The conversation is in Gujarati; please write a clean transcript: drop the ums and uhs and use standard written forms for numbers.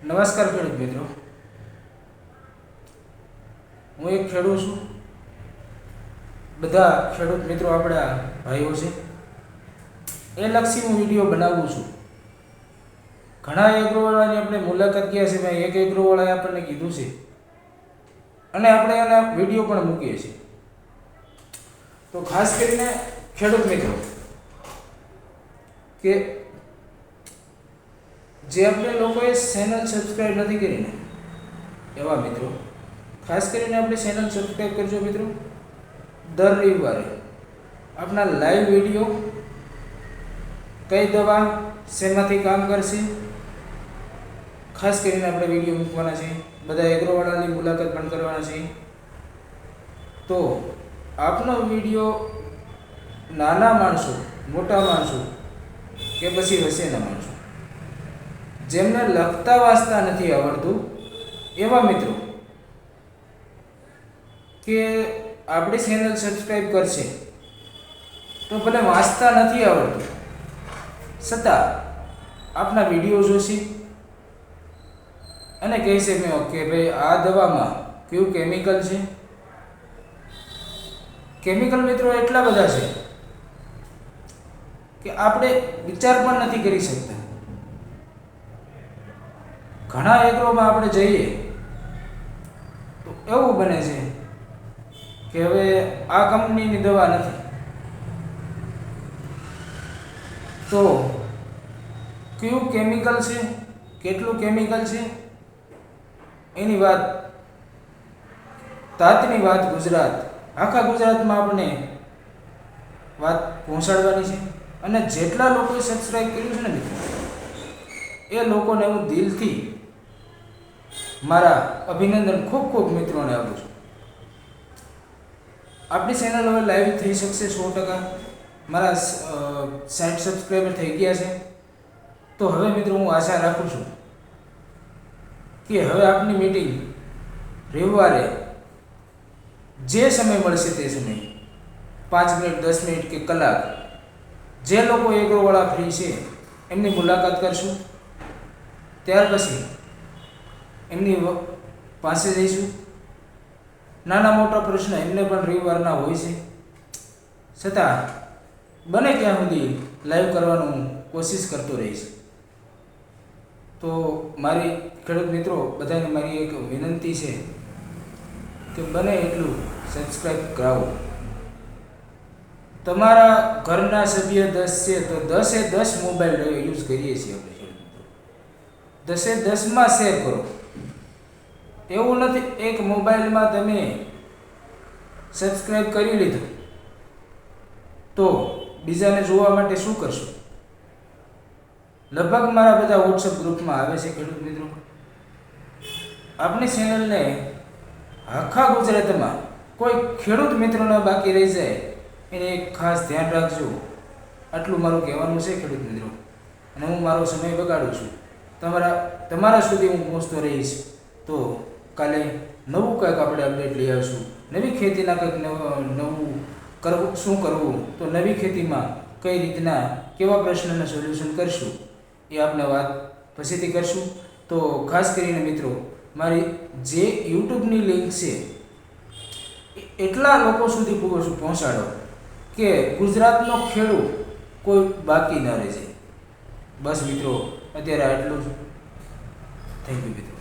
નમસ્કાર ખેડૂત મિત્રો, હું એક ખેડૂત છું. બધા ખેડૂત મિત્રો આપણા ભાઈઓ છે. એ લક્ષી હું વિડીયો બનાવું છું. ઘણા એગ્રોવાળાની આપણે મુલાકાત ગયા છે. ભાઈ એક એગ્રોવાળાએ આપણને કીધું છે અને આપણે એના વિડીયો પણ મૂકીએ છીએ. તો ખાસ કરીને ખેડૂત મિત્રો કે જે આપણે લોકોએ ચેનલ સબસ્ક્રાઈબ નથી કરીને, એવા મિત્રો ખાસ કરીને આપણે ચેનલ સબસ્ક્રાઈબ કરજો મિત્રો. દર રવિવારે આપણા લાઈવ વિડીયો, કઈ દવા શેમાંથી કામ કરશે, ખાસ કરીને આપણે વિડીયો મૂકવાના છે. બધા એગ્રોવાળાની મુલાકાત પણ કરવાના છે. તો આપનો વિડીયો નાના માણસો, મોટા માણસો કે પછી વસેના માણસો જેમને લખતા વાંચતા નથી આવડતું એવા મિત્રો કે આપણી ચેનલ સબસ્ક્રાઈબ કરશે તો ભલે વાંચતા નથી આવડતું છતાં આપના વિડીયો જોશે અને કહેશે કે ભાઈ આ દવામાં કયું કેમિકલ છે. કેમિકલ મિત્રો એટલા બધા છે કે આપણે વિચાર પણ નથી કરી શકતા. ઘણા એગ્રોમાં આપણે જઈએ તો એવું બને છે કે હવે આ કંપનીની દવા નથી, તો કયું કેમિકલ છે, કેટલું કેમિકલ છે, એની વાત, તાતની વાત ગુજરાત, આખા ગુજરાતમાં આપણે વાત પહોંચાડવાની છે. અને જેટલા લોકોએ સબસ્ક્રાઈબ કર્યું છે ને મિત્રો, એ લોકોને હું દિલથી મારા અભિનંદન ખૂબ ખૂબ મિત્રોને આપું છું. આપણી ચેનલ હવે લાઈવ થઈ શકશે 100%. મારા 60 સબસ્ક્રાઈબર થઈ ગયા છે. તો હવે મિત્રો હું આશા રાખું છું કે હવે આપની મીટિંગ રવિવારે જે સમય મળશે તે સમય 5 મિનિટ, 10 મિનિટ કે કલાક, જે લોકો એગ્રોવાળા ફ્રી છે એમની મુલાકાત કરશું. ત્યાર પછી એમની પાસે જઈશું. નાના મોટા પ્રશ્ન એમને પણ રવિવારના હોય છે, છતાં બને ત્યાં સુધી લાઈવ કરવાનું કોશિશ કરતો રહીશ. તો મારી ખેડૂત મિત્રો બધાને મારી એક વિનંતી છે કે બને એટલું સબસ્ક્રાઈબ કરાવો. તમારા ઘરના સભ્ય 10 છે તો 10 મોબાઈલ યુઝ કરીએ છીએ આપણે ખેડૂત મિત્રો. 10માં શેર કરો. એવું નથી એક મોબાઈલમાં તમે સબસ્ક્રાઈબ કરી લીધું તો બીજાને જોવા માટે શું કરશો? લગભગ મારા બધા વોટ્સઅપ ગ્રુપમાં આવે છે ખેડૂત મિત્રો. આપણી ચેનલને આખા ગુજરાતમાં કોઈ ખેડૂત મિત્રોને બાકી રહી જાય એને એક ખાસ ધ્યાન રાખજો. આટલું મારું કહેવાનું છે ખેડૂત મિત્રો. અને હું મારો સમય બગાડું છું. તમારા સુધી હું પહોંચતો રહીશ. તો કાલે નવું કંઈક આપણે અપડેટ લઈ આવીશું. નવી ખેતીના કંઈક નવું કરવું, શું કરવું, તો નવી ખેતીમાં કઈ રીતના કેવા પ્રશ્નના સોલ્યુશન કરશું એ આપણે વાત પછીથી કરશું. તો ખાસ કરીને મિત્રો મારી જે યુટ્યુબની લિંક છે એટલા લોકો સુધી પહોંચાડો કે ગુજરાતનો ખેડૂત કોઈ બાકી ન રહે છે. બસ મિત્રો અત્યારે આટલું જ. થેન્ક યુ મિત્રો.